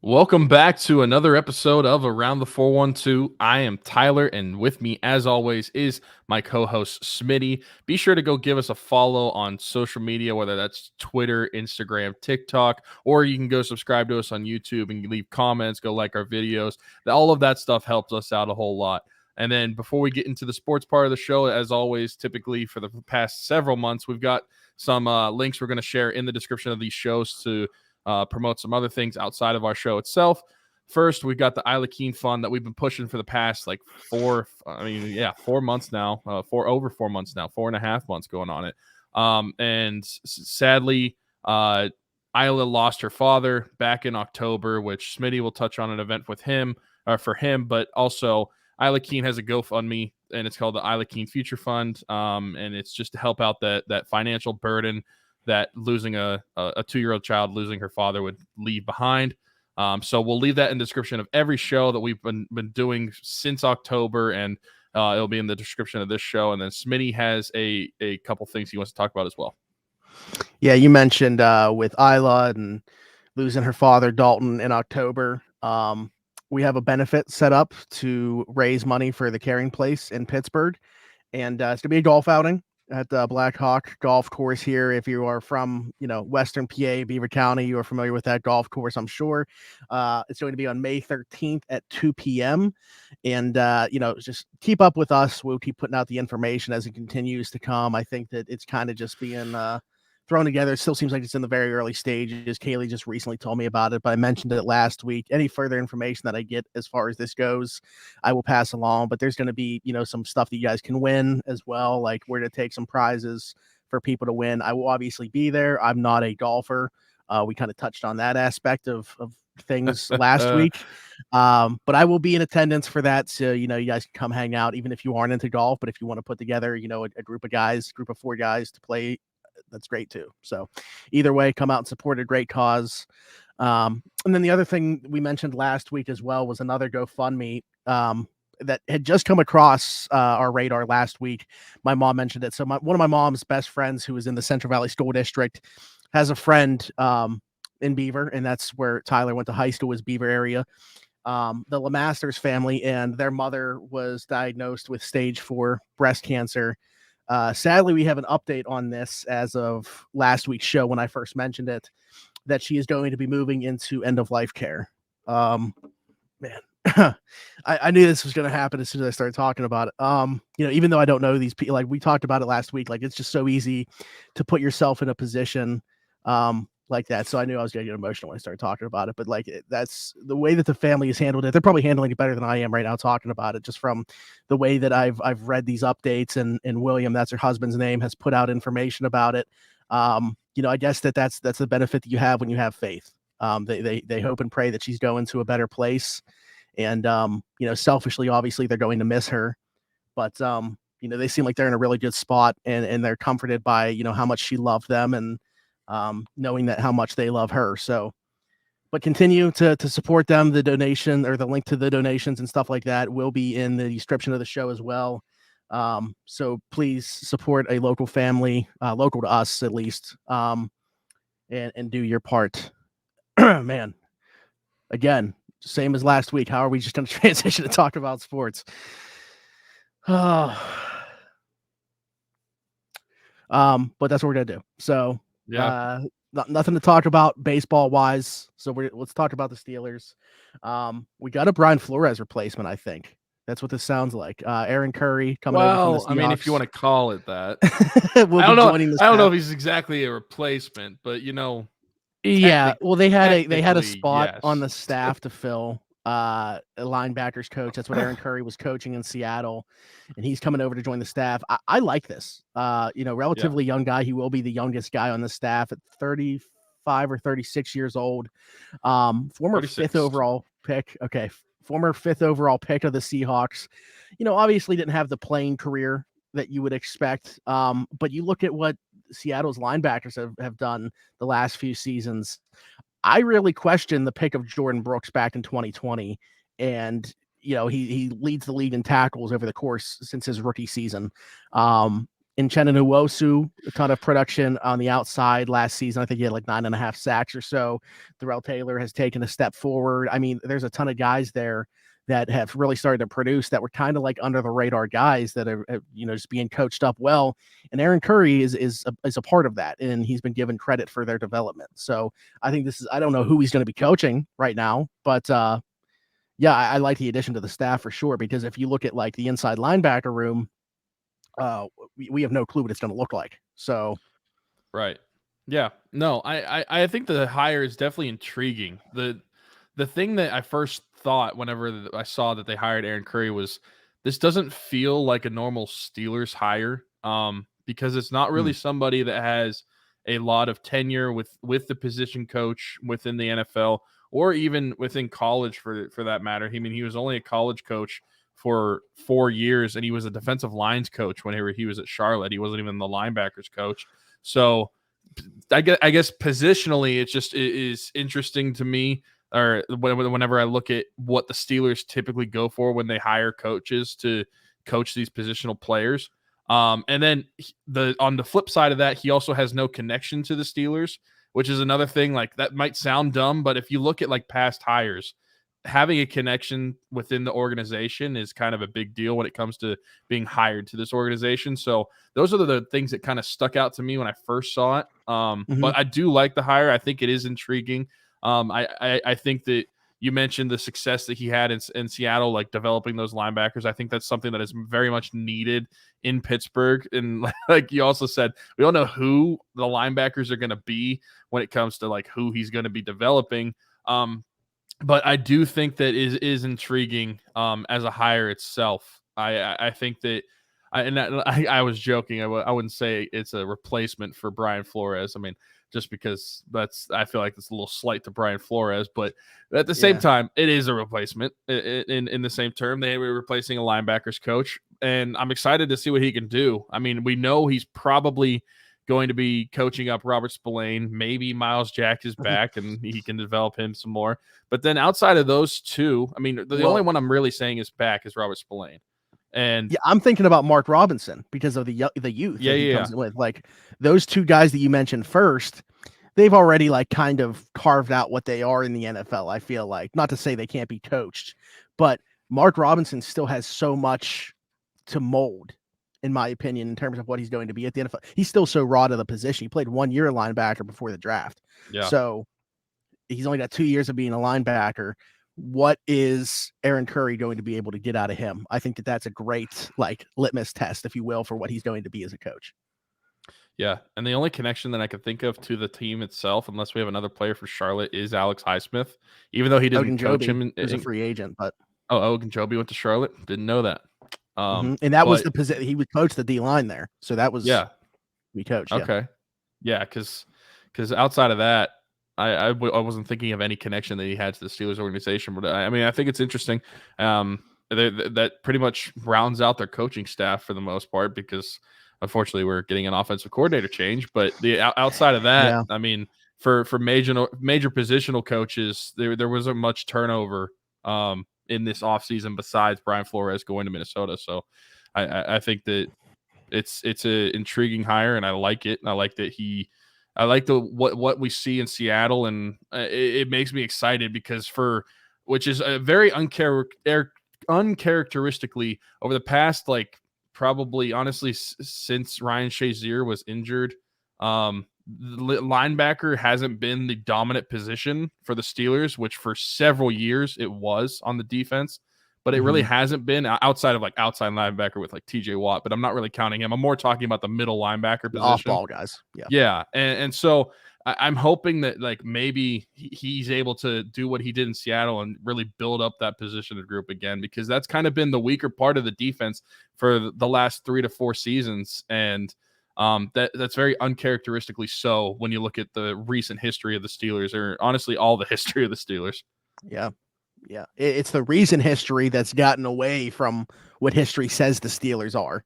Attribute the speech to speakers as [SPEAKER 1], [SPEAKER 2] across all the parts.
[SPEAKER 1] Welcome back to another episode of Around the 412. I am Tyler, and with me, as always, is my co-host Smitty. Be sure to go give us a follow on social media, whether that's Twitter, Instagram, TikTok, or you can go subscribe to us on YouTube and leave comments, go like our videos. All of that stuff helps us out a whole lot. And then before we get into the sports part of the show, as always, typically for the past several months, we've got some links we're going to share in the description of these shows to promote some other things outside of our show itself. First, we've got the Isla Keen Fund that we've been pushing for the past 4 months now, over 4 months now, 4.5 months going on it. And sadly, Isla lost her father back in October, which Smitty will touch on an event with him for him, but also Isla Keen has a GoFundMe, and it's called the Isla Keen Future Fund, and it's just to help out that financial burden that losing a 2-year-old child losing her father would leave behind. So we'll leave that in the description of every show that we've been doing since October, and it'll be in the description of this show. And then Smitty has a couple things he wants to talk about as well.
[SPEAKER 2] Yeah, you mentioned with Isla and losing her father, Dalton, in October. We have a benefit set up to raise money for the Caring Place in Pittsburgh, and it's going to be a golf outing at the Black Hawk Golf Course here. If you are from, Western PA, Beaver County, you are familiar with that golf course, I'm sure. It's going to be on May 13th at 2 p.m. And, just keep up with us. We'll keep putting out the information as it continues to come. I think that it's kind of just being thrown together. It still seems like it's in the very early stages. Kaylee just recently told me about it, but I mentioned it last week. Any further information that I get as far as this goes, I will pass along. But there's going to be, some stuff that you guys can win as well. Like we're going to take some prizes for people to win. I will obviously be there. I'm not a golfer. We kind of touched on that aspect of things last week. But I will be in attendance for that. So, you guys can come hang out, even if you aren't into golf. But if you want to put together, a group of 4 guys to play, that's great too. So either way, come out and support a great cause. And then the other thing we mentioned last week as well was another GoFundMe that had just come across our radar last week. My mom mentioned it. So one of my mom's best friends, who was in the Central Valley School District, has a friend in Beaver, and that's where Tyler went to high school, was Beaver area. The Lemasters family, and their mother was diagnosed with stage 4 breast cancer. Sadly, we have an update on this as of last week's show when I first mentioned it, that she is going to be moving into end-of-life care. Man, I knew this was going to happen as soon as I started talking about it. Even though I don't know these people, like we talked about it last week, like it's just so easy to put yourself in a position like that. So I knew I was going to get emotional when I started talking about it, but that's the way that the family has handled it. They're probably handling it better than I am right now talking about it, just from the way that I've read these updates, and William, that's her husband's name, has put out information about it. I guess that's the benefit that you have when you have faith. They hope and pray that she's going to a better place. And, selfishly, obviously they're going to miss her, but, they seem like they're in a really good spot, and they're comforted by, how much she loved them, and, knowing that how much they love her. So, but continue to support them. The donation, or the link to the donations and stuff like that, will be in the description of the show as well. So please support a local family, local to us at least, and do your part. Man, again, same as last week. How are we just going to transition to talk about sports? But that's what we're going to do. So,
[SPEAKER 1] Yeah.
[SPEAKER 2] Nothing to talk about baseball wise. So let's talk about the Steelers. We got a Brian Flores replacement, I think. That's what this sounds like. Aaron Curry coming over from the Seahawks.
[SPEAKER 1] I mean, if you want to call it that.
[SPEAKER 2] I don't
[SPEAKER 1] know if he's exactly a replacement, but
[SPEAKER 2] yeah. Well, they had a spot
[SPEAKER 1] yes.
[SPEAKER 2] on the staff to fill, a linebackers coach. That's what Aaron Curry was coaching in Seattle, and he's coming over to join the staff. I like this. Relatively young guy. He will be the youngest guy on the staff at 35 or 36 years old. Former
[SPEAKER 1] 36.
[SPEAKER 2] 5th overall pick. Okay. Former 5th overall pick of the Seahawks. Obviously didn't have the playing career that you would expect. But you look at what Seattle's linebackers have done the last few seasons. I really question the pick of Jordan Brooks back in 2020. And, he leads the league in tackles over the course since his rookie season. In Nwosu, a ton of production on the outside last season. I think he had like 9.5 sacks or so. Darrell Taylor has taken a step forward. I mean, there's a ton of guys there that have really started to produce that were kind of like under the radar guys that are, just being coached up well. And Aaron Curry is a part of that, and he's been given credit for their development. So I think I don't know who he's going to be coaching right now, but yeah, I like the addition to the staff for sure, because if you look at like the inside linebacker room, we have no clue what it's going to look like. So,
[SPEAKER 1] right. Yeah, no, I think the hire is definitely intriguing. The thing that I first thought whenever I saw that they hired Aaron Curry was, this doesn't feel like a normal Steelers hire, because it's not really somebody that has a lot of tenure with the position coach within the NFL, or even within college for that matter. I mean, he was only a college coach for 4 years, and he was a defensive lines coach whenever he was at Charlotte. He wasn't even the linebackers coach. So I guess positionally, it is interesting to me, or whenever I look at what the Steelers typically go for when they hire coaches to coach these positional players. And then on the flip side of that, he also has no connection to the Steelers, which is another thing. Like, that might sound dumb, but if you look at like past hires, having a connection within the organization is kind of a big deal when it comes to being hired to this organization. So those are the things that kind of stuck out to me when I first saw it. But I do like the hire. I think it is intriguing. I think that you mentioned the success that he had in Seattle, like developing those linebackers. I think that's something that is very much needed in Pittsburgh. And like you also said, we don't know who the linebackers are going to be when it comes to like who he's going to be developing. But I do think that is intriguing as a hire itself. I think that I was joking. I wouldn't say it's a replacement for Brian Flores. I mean, just because I feel like it's a little slight to Brian Flores, but at the same time, it is a replacement in the same term. They were replacing a linebackers coach, and I'm excited to see what he can do. I mean, we know he's probably going to be coaching up Robert Spillane. Maybe Miles Jack is back and he can develop him some more. But then outside of those two, I mean, the only one I'm really saying is back is Robert Spillane. And
[SPEAKER 2] yeah, I'm thinking about Mark Robinson because of the youth that he comes in with. Like, those two guys that you mentioned first, they've already like kind of carved out what they are in the NFL. I feel like, not to say they can't be coached, but Mark Robinson still has so much to mold, in my opinion, in terms of what he's going to be at the NFL. He's still so raw to the position. He played 1 year linebacker before the draft.
[SPEAKER 1] Yeah.
[SPEAKER 2] So he's only got 2 years of being a linebacker. What is Aaron Curry going to be able to get out of him? I think that's a great like litmus test, if you will, for what he's going to be as a coach.
[SPEAKER 1] Yeah. And the only connection that I could think of to the team itself, unless we have another player for Charlotte, is Alex Highsmith, even though he didn't coach him.
[SPEAKER 2] He's a free agent, but
[SPEAKER 1] Ogunjobi went to Charlotte. Didn't know that.
[SPEAKER 2] And that was the position he would coach the D line there. So that was we coached.
[SPEAKER 1] Okay. Yeah. Cause outside of that, I wasn't thinking of any connection that he had to the Steelers organization, but I mean, I think it's interesting. That pretty much rounds out their coaching staff for the most part, because unfortunately we're getting an offensive coordinator change. But the outside of that, I mean, for major positional coaches, there wasn't much turnover in this offseason besides Brian Flores going to Minnesota. So I think that it's an intriguing hire, and I like it. And I like that what we see in Seattle, and it makes me excited because which is a very uncharacteristically over the past, like, probably honestly since Ryan Shazier was injured, linebacker hasn't been the dominant position for the Steelers, which for several years it was on the defense, but it really hasn't been outside of like outside linebacker with like TJ Watt, but I'm not really counting him. I'm more talking about the middle linebacker position.
[SPEAKER 2] Off-ball guys.
[SPEAKER 1] Yeah. And so I'm hoping that like maybe he's able to do what he did in Seattle and really build up that position group again, because that's kind of been the weaker part of the defense for the last 3 to 4 seasons. And that's very uncharacteristically so when you look at the recent history of the Steelers, or honestly all the history of the Steelers.
[SPEAKER 2] Yeah. Yeah, it's the recent history that's gotten away from what history says the Steelers are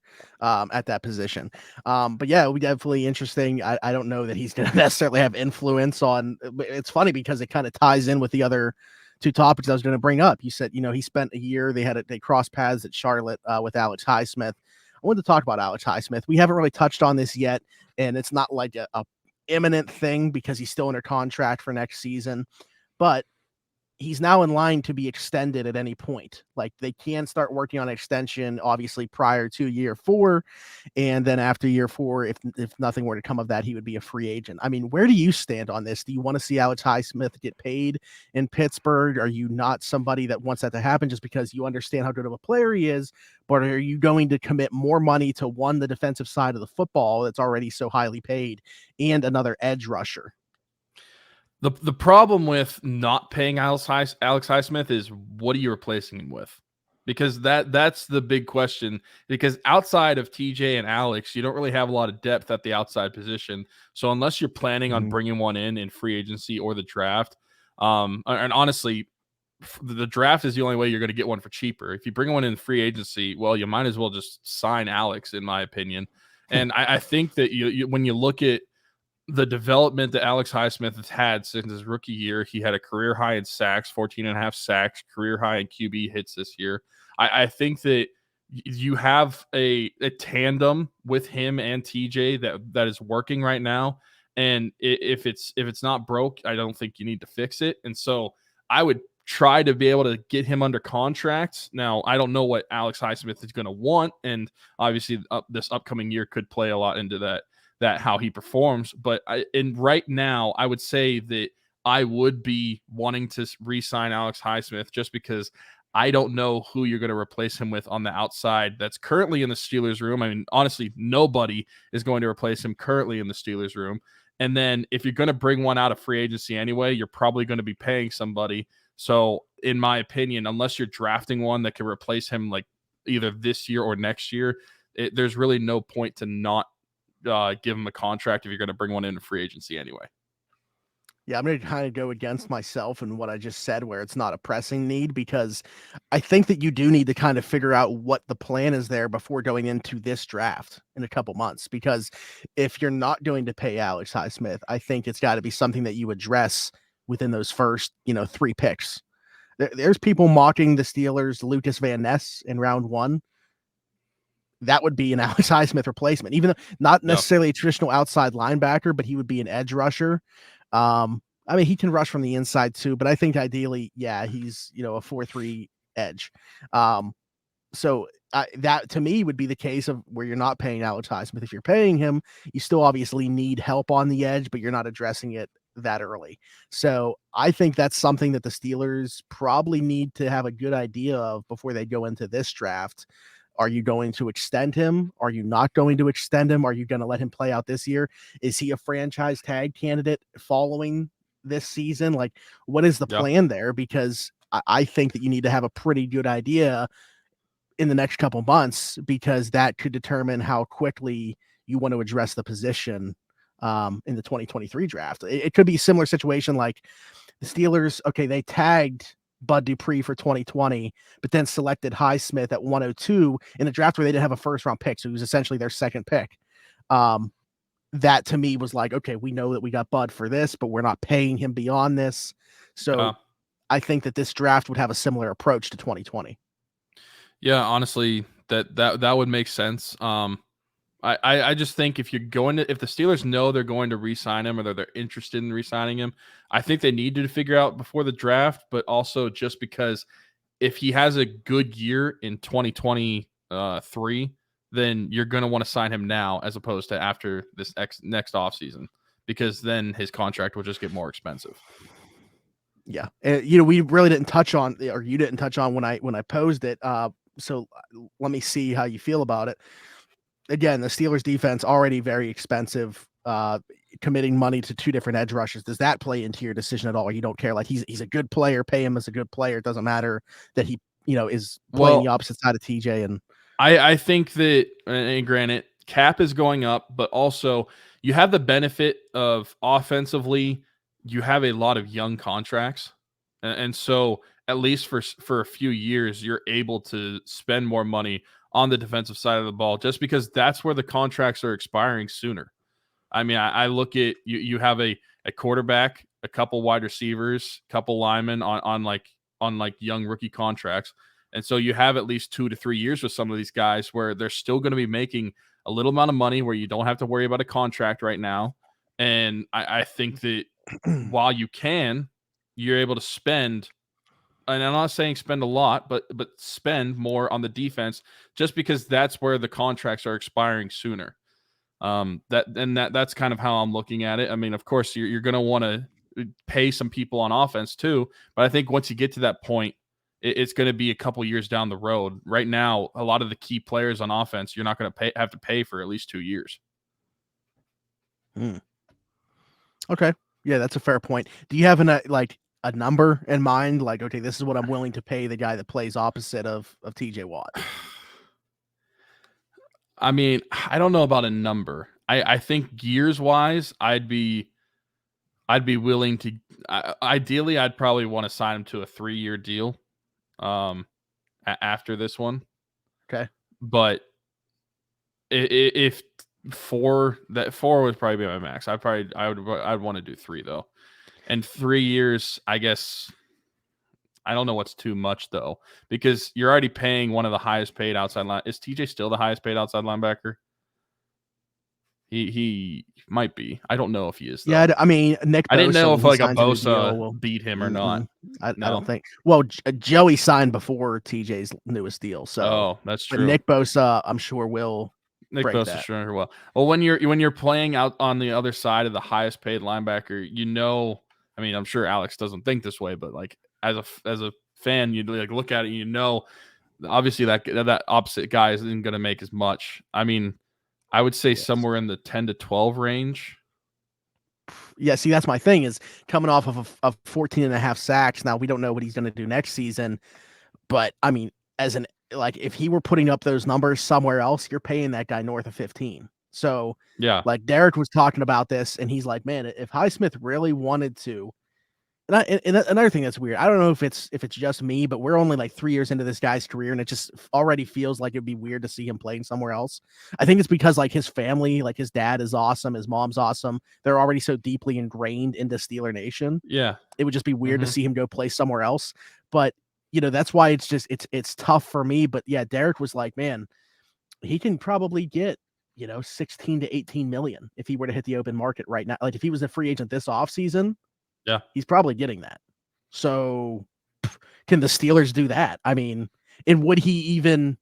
[SPEAKER 2] at that position. But yeah, it'll be definitely interesting. I don't know that he's going to necessarily have influence on. It's funny because it kind of ties in with the other two topics I was going to bring up. You said, he spent a year. They crossed paths at Charlotte with Alex Highsmith. I wanted to talk about Alex Highsmith. We haven't really touched on this yet, and it's not like a imminent thing because he's still under contract for next season, but he's now in line to be extended at any point. Like, they can start working on extension, obviously, prior to year 4. And then after year 4, if nothing were to come of that, he would be a free agent. I mean, where do you stand on this? Do you want to see Alex Highsmith get paid in Pittsburgh? Are you not somebody that wants that to happen just because you understand how good of a player he is? But are you going to commit more money to, one, the defensive side of the football that's already so highly paid, and another edge rusher?
[SPEAKER 1] The problem with not paying Alex Highsmith is, what are you replacing him with? Because that's the big question. Because outside of TJ and Alex, you don't really have a lot of depth at the outside position. So unless you're planning on bringing one in free agency or the draft, and honestly, the draft is the only way you're going to get one for cheaper. If you bring one in free agency, well, you might as well just sign Alex, in my opinion. And I think that you when you look at the development that Alex Highsmith has had since his rookie year, he had a career high in sacks, 14.5 sacks, career high in QB hits this year. I think that you have a tandem with him and TJ that is working right now. And if it's not broke, I don't think you need to fix it. And so I would try to be able to get him under contract. Now, I don't know what Alex Highsmith is going to want, and obviously this upcoming year could play a lot into that how he performs. But right now, I would say that I would be wanting to re-sign Alex Highsmith, just because I don't know who you're going to replace him with on the outside that's currently in the Steelers room. I mean, honestly, nobody is going to replace him currently in the Steelers room. And then if you're going to bring one out of free agency anyway, you're probably going to be paying somebody. So in my opinion, unless you're drafting one that can replace him like either this year or next year, there's really no point to not give him a contract if you're going to bring one in free agency anyway.
[SPEAKER 2] Yeah, I'm going to kind of go against myself and what I just said, where it's not a pressing need, because I think that you do need to kind of figure out what the plan is there before going into this draft in a couple months. Because if you're not going to pay Alex Highsmith, I think it's got to be something that you address within those first, 3 picks. There's people mocking the Steelers' Lucas Van Ness in round 1. That would be an Alex Highsmith replacement, even though not necessarily a traditional outside linebacker, but he would be an edge rusher. I mean, he can rush from the inside too, but I think ideally, yeah, he's, a 4-3 edge. So that to me would be the case of where you're not paying Alex Highsmith. If you're paying him, you still obviously need help on the edge, but you're not addressing it that early. So I think that's something that the Steelers probably need to have a good idea of before they go into this draft. Are you going to extend him? Are you not going to extend him? Are you going to let him play out this year? Is he a franchise tag candidate following this season? Like, what is the plan there? Because I think that you need to have a pretty good idea in the next couple months, because that could determine how quickly you want to address the position in the 2023 draft. It could be a similar situation like the Steelers. Okay, they tagged Bud Dupree for 2020, but then selected Highsmith at 102 in a draft where they didn't have a first round pick. So he was essentially their second pick. That to me was like, okay, we know that we got Bud for this, but we're not paying him beyond this. So I think that this draft would have a similar approach to 2020.
[SPEAKER 1] Yeah, honestly, that would make sense. I just think if the Steelers know they're going to re-sign him, or they're interested in re-signing him, I think they need to figure out before the draft. But also just because if he has a good year in 2023, then you're going to want to sign him now as opposed to after this next offseason, because then his contract will just get more expensive.
[SPEAKER 2] Yeah. We really didn't touch on, or you didn't touch on when I posed it. So let me see how you feel about it. Again, the Steelers defense already very expensive, committing money to 2 different edge rushers. Does that play into your decision at all? Or you don't care? Like, he's a good player, pay him as a good player. It doesn't matter that he, is playing the opposite side of TJ. And
[SPEAKER 1] I think that, and granted, cap is going up, but also you have the benefit of offensively, you have a lot of young contracts. And so at least for a few years, you're able to spend more money on the defensive side of the ball, just because that's where the contracts are expiring sooner. I mean, I look at you have a quarterback, a couple wide receivers, couple linemen on young rookie contracts. And so you have at least 2 to 3 years with some of these guys where they're still going to be making a little amount of money where you don't have to worry about a contract right now. And I think that while you're able to spend, and I'm not saying spend a lot, but spend more on the defense just because that's where the contracts are expiring sooner. That's kind of how I'm looking at it. I mean, of course, you're going to want to pay some people on offense too, but I think once you get to that point, it's going to be a couple years down the road. Right now, a lot of the key players on offense, you're not going to have to pay for at least 2 years.
[SPEAKER 2] Okay, yeah, that's a fair point. Do you have a number in mind? Like, okay, this is what I'm willing to pay the guy that plays opposite of TJ Watt.
[SPEAKER 1] I mean, I don't know about a number. I think years wise, I'd be willing to. Ideally, I'd probably want to sign him to a 3-year deal. After this one,
[SPEAKER 2] okay,
[SPEAKER 1] but if 4 would probably be my max. I'd want to do 3 though, and 3 years, I guess. I don't know what's too much though, because you're already paying one of the highest paid outside line. Is TJ still the highest paid outside linebacker? He might be. I don't know if he is, though.
[SPEAKER 2] Yeah, I mean, Nick Bosa,
[SPEAKER 1] I didn't know if like a
[SPEAKER 2] signs a new
[SPEAKER 1] Bosa
[SPEAKER 2] deal,
[SPEAKER 1] beat him or not.
[SPEAKER 2] I don't think. Well, Joey signed before TJ's newest deal, so
[SPEAKER 1] that's
[SPEAKER 2] but
[SPEAKER 1] true.
[SPEAKER 2] Nick Bosa, I'm sure will
[SPEAKER 1] Nick
[SPEAKER 2] break
[SPEAKER 1] Bosa
[SPEAKER 2] that.
[SPEAKER 1] sure will. Well, when you're playing out on the other side of the highest paid linebacker, I mean, I'm sure Alex doesn't think this way, but like as a fan, you'd like look at it, obviously that opposite guy isn't going to make as much. I mean, I would say somewhere in the 10 to 12 range.
[SPEAKER 2] Yeah, see, that's my thing is coming off of 14 and a half sacks. Now we don't know what he's going to do next season, but I mean, if he were putting up those numbers somewhere else, you're paying that guy north of 15. So
[SPEAKER 1] yeah,
[SPEAKER 2] like Derek was talking about this, and he's like, man, if Highsmith really wanted to. And another thing that's weird, I don't know if it's just me, but we're only like 3 years into this guy's career, and it just already feels like it'd be weird to see him playing somewhere else. I think it's because like his family, like his dad is awesome, his mom's awesome. They're already so deeply ingrained into Steeler Nation.
[SPEAKER 1] Yeah,
[SPEAKER 2] it would just be weird to see him go play somewhere else. But that's why it's tough for me. But yeah, Derek was like, man, he can probably get 16 to 18 million if he were to hit the open market right now. Like if he was a free agent this offseason.
[SPEAKER 1] Yeah,
[SPEAKER 2] he's probably getting that. So can the Steelers do that? I mean, and would he even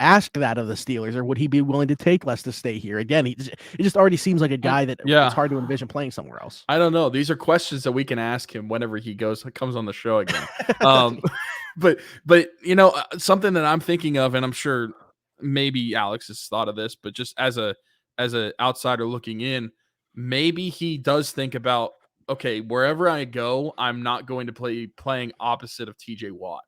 [SPEAKER 2] ask that of the Steelers, or would he be willing to take less to stay here? Again, it just already seems like a guy that it's hard to envision playing somewhere else.
[SPEAKER 1] I don't know. These are questions that we can ask him whenever he comes on the show again. But something that I'm thinking of, and I'm sure maybe Alex has thought of this, but just as a outsider looking in, maybe he does think about, okay, wherever I go, I'm not going to playing opposite of TJ Watt.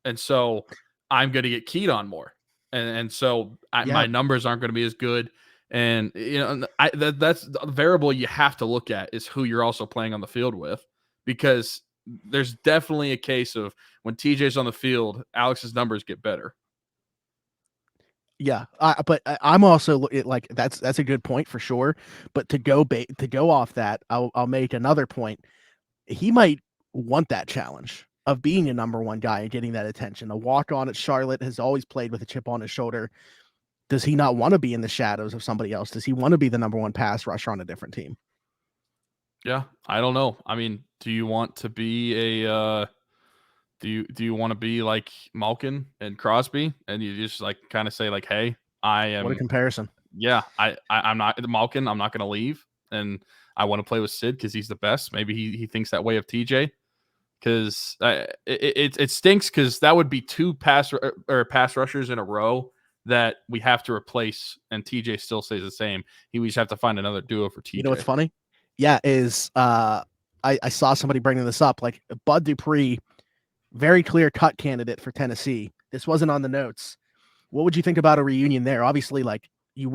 [SPEAKER 1] And so I'm going to get keyed on more. And so my numbers aren't going to be as good. And, that's the variable you have to look at is who you're also playing on the field with, because there's definitely a case of when TJ's on the field, Alex's numbers get better.
[SPEAKER 2] Yeah, but I'm also like that's a good point for sure. But to go off that, I'll make another point. He might want that challenge of being a number one guy and getting that attention. A walk on at Charlotte has always played with a chip on his shoulder. Does he not want to be in the shadows of somebody else? Does he want to be the number one pass rusher on a different team?
[SPEAKER 1] Yeah, I don't know. I mean, do you want to be a Do you want to be like Malkin and Crosby, and you just like kind of say like, "Hey, I am."
[SPEAKER 2] What a comparison!
[SPEAKER 1] Yeah, I'm not Malkin. I'm not going to leave, and I want to play with Sid because he's the best. Maybe he thinks that way of TJ, because it stinks because that would be 2 pass rushers in a row that we have to replace, and TJ still stays the same. We just have to find another duo for TJ.
[SPEAKER 2] You know what's funny? Yeah, is I saw somebody bringing this up, like Bud Dupree. Very clear cut candidate for Tennessee. This wasn't on the notes. What would you think about a reunion there? Obviously, like you're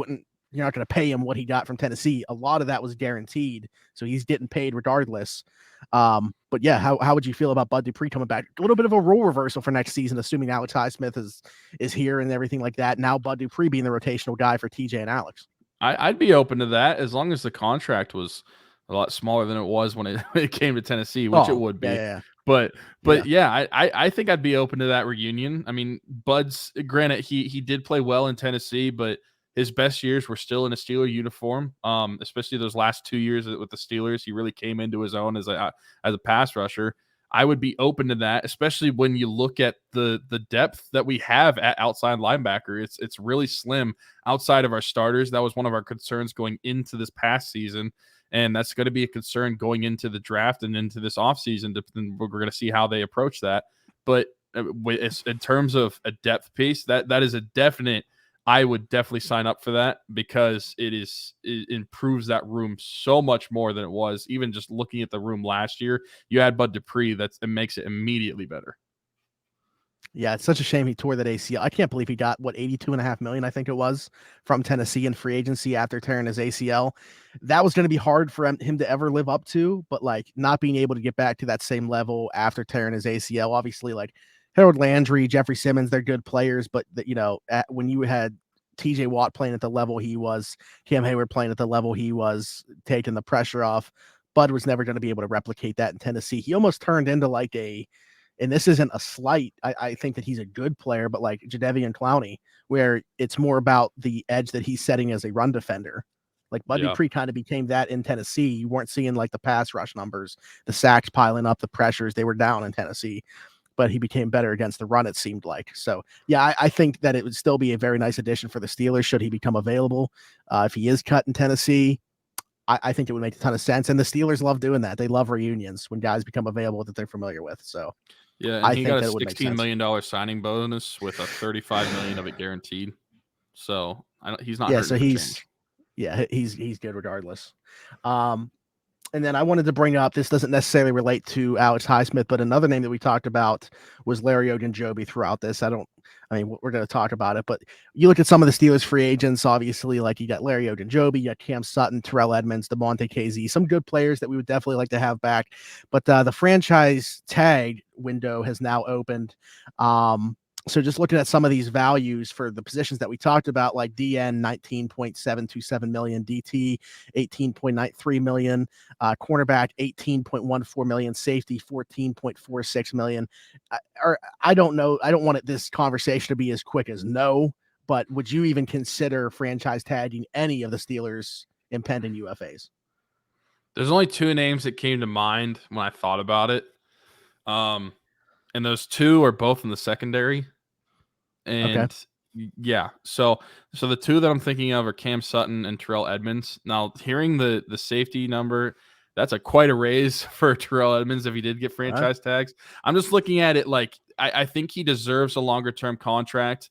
[SPEAKER 2] not going to pay him what he got from Tennessee. A lot of that was guaranteed, so he's getting paid regardless. But yeah, how would you feel about Bud Dupree coming back? A little bit of a role reversal for next season, assuming Alex Highsmith is here and everything like that. Now Bud Dupree being the rotational guy for TJ and Alex.
[SPEAKER 1] I'd be open to that as long as the contract was a lot smaller than it was when it came to Tennessee, which it would be.
[SPEAKER 2] Yeah.
[SPEAKER 1] But
[SPEAKER 2] Yeah.
[SPEAKER 1] yeah, I think I'd be open to that reunion. I mean, Bud's granted he did play well in Tennessee, but his best years were still in a Steeler uniform. Especially those last 2 years with the Steelers, he really came into his own as a pass rusher. I would be open to that, especially when you look at the depth that we have at outside linebacker. It's really slim outside of our starters. That was one of our concerns going into this past season, and that's going to be a concern going into the draft and into this offseason. We're going to see how they approach that. But in terms of a depth piece, that is a definite. I would definitely sign up for that because it improves that room so much more than it was. Even just looking at the room last year, you add Bud Dupree, it makes it immediately better.
[SPEAKER 2] Yeah, it's such a shame he tore that ACL. I can't believe he got what, 82.5 million, I think it was, from Tennessee in free agency after tearing his ACL. That was going to be hard for him to ever live up to, but like not being able to get back to that same level after tearing his ACL. Obviously, like Harold Landry, Jeffrey Simmons, they're good players, but when you had TJ Watt playing at the level he was, Cam Hayward playing at the level he was, taking the pressure off, Bud was never going to be able to replicate that in Tennessee. He almost turned into like and this isn't a slight, I think that he's a good player, but like Jadeveon Clowney, where it's more about the edge that he's setting as a run defender. Like Bud Dupree kind of became that in Tennessee. You weren't seeing like the pass rush numbers, the sacks piling up, the pressures. They were down in Tennessee, but he became better against the run, it seemed like. So, yeah, I think that it would still be a very nice addition for the Steelers should he become available. If he is cut in Tennessee, I think it would make a ton of sense. And the Steelers love doing that. They love reunions when guys become available that they're familiar with. So,
[SPEAKER 1] yeah, and he got a $16 million signing bonus with a $35 million of it guaranteed. So he's not.
[SPEAKER 2] Yeah, so he's good regardless. And then I wanted to bring up, this doesn't necessarily relate to Alex Highsmith, but another name that we talked about was Larry Ogunjobi throughout this. We're going to talk about it, but you look at some of the Steelers free agents, obviously, like you got Larry Ogunjobi, you got Cam Sutton, Terrell Edmonds, DeMonte KZ, some good players that we would definitely like to have back. But the franchise tag window has now opened. So just looking at some of these values for the positions that we talked about, like DN 19.727 million, DT 18.93 million, cornerback 18.14 million, safety 14.46 million. I don't know. I don't want this conversation to be as quick as no, but would you even consider franchise tagging any of the Steelers' impending UFAs?
[SPEAKER 1] There's only two names that came to mind when I thought about it. And those two are both in the secondary. And yeah, so the two that I'm thinking of are Cam Sutton and Terrell Edmonds. Now, hearing the safety number, that's quite a raise for Terrell Edmonds if he did get franchise tags. I'm just looking at it like I think he deserves a longer term contract.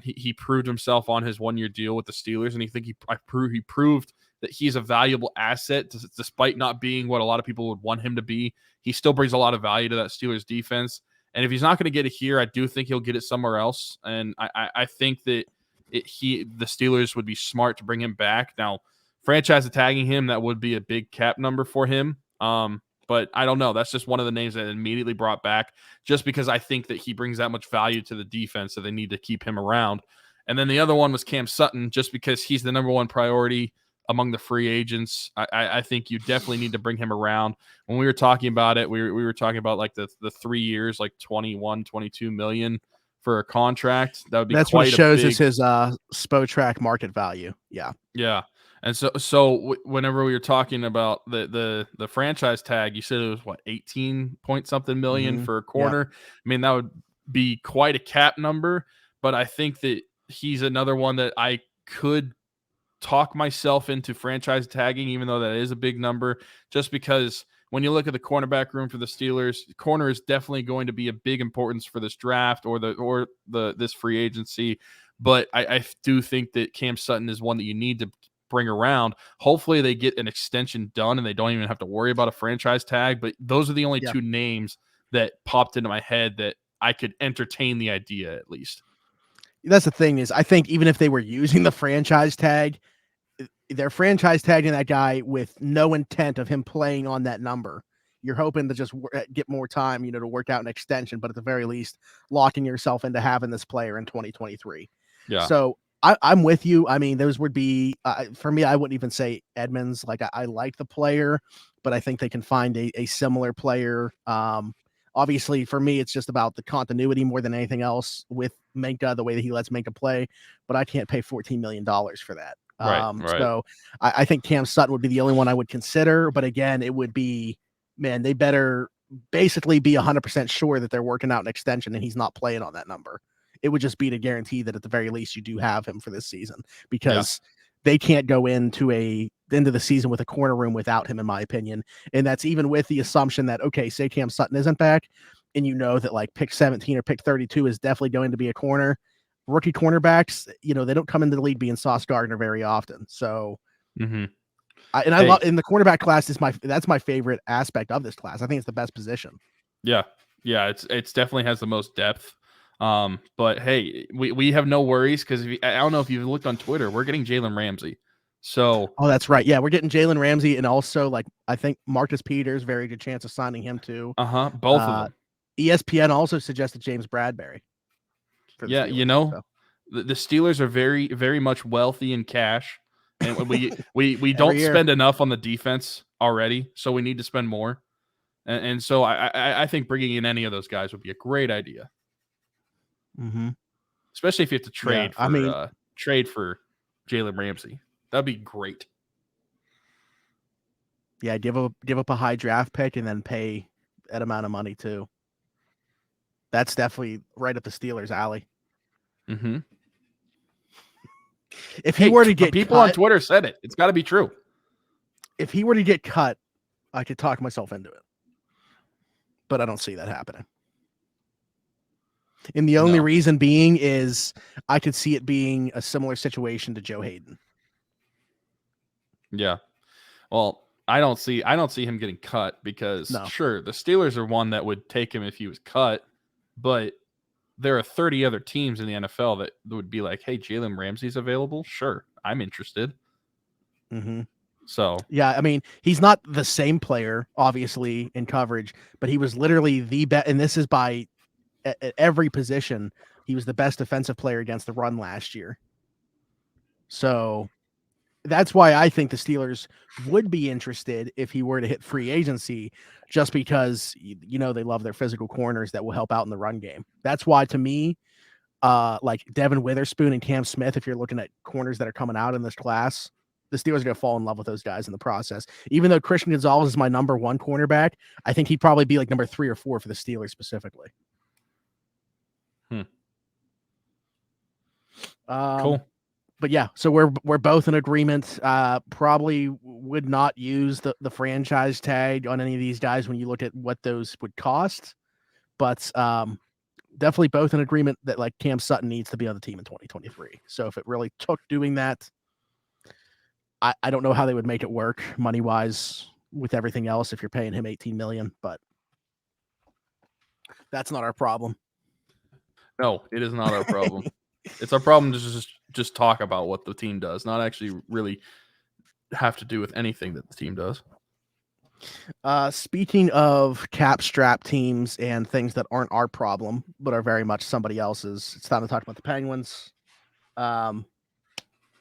[SPEAKER 1] He proved himself on his 1 year deal with the Steelers, and he proved that he's a valuable asset despite not being what a lot of people would want him to be. He still brings a lot of value to that Steelers defense. And if he's not going to get it here, I do think he'll get it somewhere else. And I think that the Steelers would be smart to bring him back. Now, franchise tagging him, that would be a big cap number for him. But I don't know. That's just one of the names that immediately brought back just because I think that he brings that much value to the defense that they need to keep him around. And then the other one was Cam Sutton, just because he's the number one priority among the free agents. I think you definitely need to bring him around. When we were talking about it, we were talking about like the 3 years, like 21, 22 million for a contract. That would be
[SPEAKER 2] that's
[SPEAKER 1] quite
[SPEAKER 2] what shows
[SPEAKER 1] a big,
[SPEAKER 2] is his Spotrac market value. Yeah.
[SPEAKER 1] Yeah. And so whenever we were talking about the franchise tag, you said it was what, 18 point something million for a corner. Yeah. I mean, that would be quite a cap number, but I think that he's another one that I could talk myself into franchise tagging, even though that is a big number, just because when you look at the cornerback room for the Steelers, corner is definitely going to be a big importance for this draft or this free agency. But I do think that Cam Sutton is one that you need to bring around. Hopefully they get an extension done and they don't even have to worry about a franchise tag. But those are the only two names that popped into my head that I could entertain the idea at least.
[SPEAKER 2] That's the thing is, I think even if they were using the franchise tag, they're franchise tagging that guy with no intent of him playing on that number. You're hoping to just get more time, to work out an extension, but at the very least, locking yourself into having this player in 2023.
[SPEAKER 1] Yeah.
[SPEAKER 2] So I'm with you. I mean, those would be, for me, I wouldn't even say Edmonds. Like I like the player, but I think they can find a similar player Obviously, for me, it's just about the continuity more than anything else with Minka, the way that he lets Minka play. But I can't pay $14 million for that.
[SPEAKER 1] Right.
[SPEAKER 2] So I think Cam Sutton would be the only one I would consider. But again, it would be, man, they better basically be 100% sure that they're working out an extension and he's not playing on that number. It would just be to guarantee that at the very least you do have him for this season, because they can't go into the season with a corner room without him, in my opinion. And that's even with the assumption that, okay, say Cam Sutton isn't back, and you know that like pick 17 or pick 32 is definitely going to be a corner. Rookie cornerbacks, they don't come into the league being Sauce Gardner very often. So I love in the cornerback class that's my favorite aspect of this class. I think it's the best position.
[SPEAKER 1] Yeah. It's definitely has the most depth. But hey, we have no worries because I don't know if you've looked on Twitter, we're getting Jalen Ramsey. So
[SPEAKER 2] that's right. Yeah, we're getting Jalen Ramsey, and also like I think Marcus Peters, very good chance of signing him too.
[SPEAKER 1] Both of them.
[SPEAKER 2] ESPN also suggested James Bradbury.
[SPEAKER 1] For the Steelers, the Steelers are very, very much wealthy in cash, and we don't spend enough on the defense already, so we need to spend more. And so I think bringing in any of those guys would be a great idea. Especially if you have to trade trade for Jalen Ramsey. That'd be great.
[SPEAKER 2] Yeah, give up a high draft pick and then pay that amount of money too. That's definitely right up the Steelers' alley. If he were to get
[SPEAKER 1] people on Twitter said it, it's got to be true.
[SPEAKER 2] If he were to get cut, I could talk myself into it, but I don't see that happening. And the only reason being is I could see it being a similar situation to Joe Hayden.
[SPEAKER 1] Yeah. Well, I don't see him getting cut because sure, the Steelers are one that would take him if he was cut, but there are 30 other teams in the NFL that would be like, hey, Jalen Ramsey's available. Sure. I'm interested. So,
[SPEAKER 2] yeah, I mean, he's not the same player, obviously, in coverage, but he was literally the best. And this is by at every position. He was the best defensive player against the run last year. So that's why I think the Steelers would be interested if he were to hit free agency, just because, they love their physical corners that will help out in the run game. That's why, to me, like Devin Witherspoon and Cam Smith, if you're looking at corners that are coming out in this class, the Steelers are going to fall in love with those guys in the process. Even though Christian Gonzalez is my number one cornerback, I think he'd probably be like number 3 or 4 for the Steelers specifically.
[SPEAKER 1] Cool.
[SPEAKER 2] But yeah, so we're both in agreement. Probably would not use the franchise tag on any of these guys when you look at what those would cost. But definitely both in agreement that like Cam Sutton needs to be on the team in 2023. So if it really took doing that, I don't know how they would make it work money wise with everything else if you're paying him $18 million, but that's not our problem.
[SPEAKER 1] No, it is not our problem. It's our problem to just talk about what the team does, not actually really have to do with anything that the team does.
[SPEAKER 2] Speaking of cap strap teams and things that aren't our problem, but are very much somebody else's, it's time to talk about the Penguins.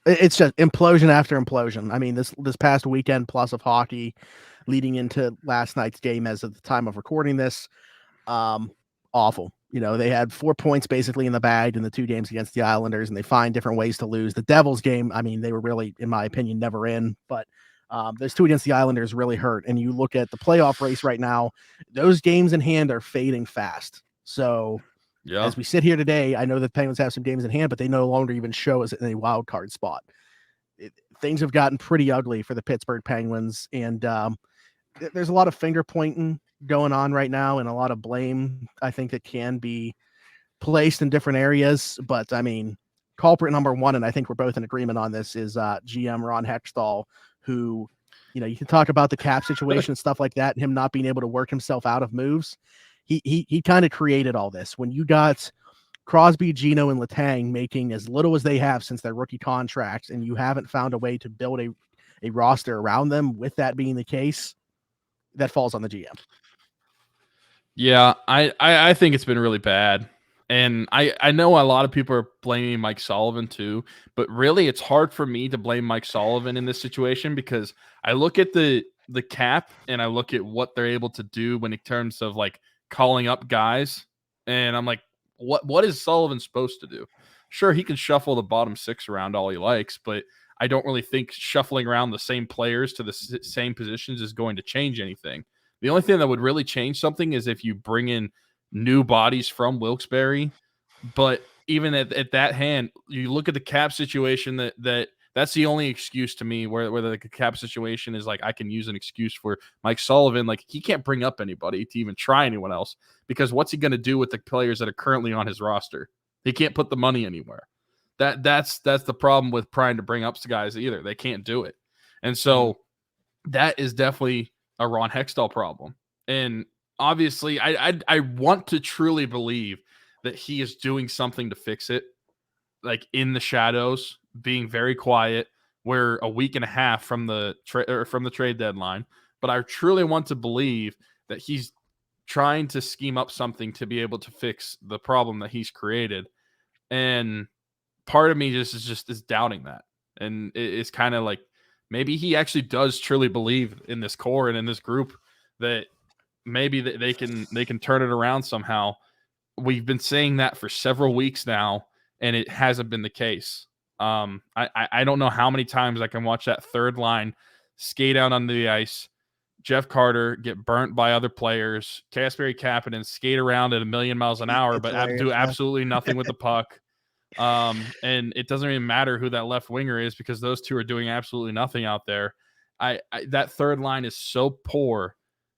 [SPEAKER 2] It's just implosion after implosion. I mean, this past weekend plus of hockey leading into last night's game as of the time of recording this, awful. They had 4 points basically in the bag in the 2 games against the Islanders, and they find different ways to lose. The Devils game, I mean, they were really, in my opinion, never in, but those 2 against the Islanders really hurt. And you look at the playoff race right now, those games in hand are fading fast. So as we sit here today, I know that the Penguins have some games in hand, but they no longer even show us in a wild card spot. Things have gotten pretty ugly for the Pittsburgh Penguins, and there's a lot of finger pointing going on right now and a lot of blame, I think, that can be placed in different areas. But I mean, culprit number one, and I think we're both in agreement on this, is GM Ron Hextall, who, you can talk about the cap situation and stuff like that, and him not being able to work himself out of moves. He kind of created all this. When you got Crosby, Gino, and Letang making as little as they have since their rookie contracts, and you haven't found a way to build a roster around them, with that being the case, that falls on the GM.
[SPEAKER 1] Yeah, I think it's been really bad. And I know a lot of people are blaming Mike Sullivan too, but really it's hard for me to blame Mike Sullivan in this situation, because I look at the cap and I look at what they're able to do when in terms of like calling up guys. And I'm like, what is Sullivan supposed to do? Sure, he can shuffle the bottom 6 around all he likes, but I don't really think shuffling around the same players to the same positions is going to change anything. The only thing that would really change something is if you bring in new bodies from Wilkes-Barre. But even at that hand, you look at the cap situation that's the only excuse to me where the cap situation is like I can use an excuse for Mike Sullivan. Like he can't bring up anybody to even try anyone else because what's he going to do with the players that are currently on his roster? He can't put the money anywhere. That's the problem with trying to bring up guys either. They can't do it. And so that is definitely a Ron Hextall problem. And obviously I want to truly believe that he is doing something to fix it, like in the shadows, being very quiet. We're a week and a half from the trade deadline, but I truly want to believe that he's trying to scheme up something to be able to fix the problem that he's created. And part of me just is doubting that. And it's kind of like maybe he actually does truly believe in this core and in this group that maybe they can turn it around somehow. We've been saying that for several weeks now, and it hasn't been the case. I don't know how many times I can watch that third line skate out on the ice, Jeff Carter get burnt by other players, Kasperi Kapanen skate around at 1,000,000 miles an hour, but do absolutely nothing with the puck. And it doesn't even matter who that left winger is because those two are doing absolutely nothing out there. That third line is so poor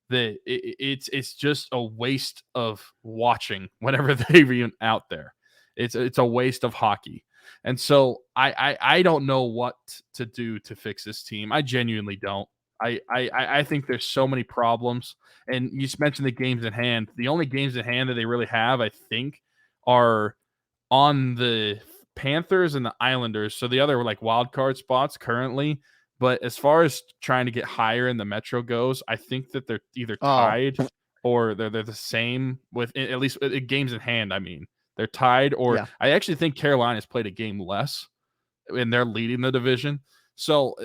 [SPEAKER 1] that it's just a waste of watching whenever they're even out there. It's a waste of hockey. And so I don't know what to do to fix this team. I genuinely don't. I think there's so many problems. And you just mentioned the games at hand. The only games at hand that they really have, I think, are on the Panthers and the Islanders. So the other like wild card spots currently. But as far as trying to get higher in the Metro goes, I think that they're either tied or they're the same with at least games in hand. I mean, they're tied, or I actually think Carolina's played a game less, and they're leading the division. So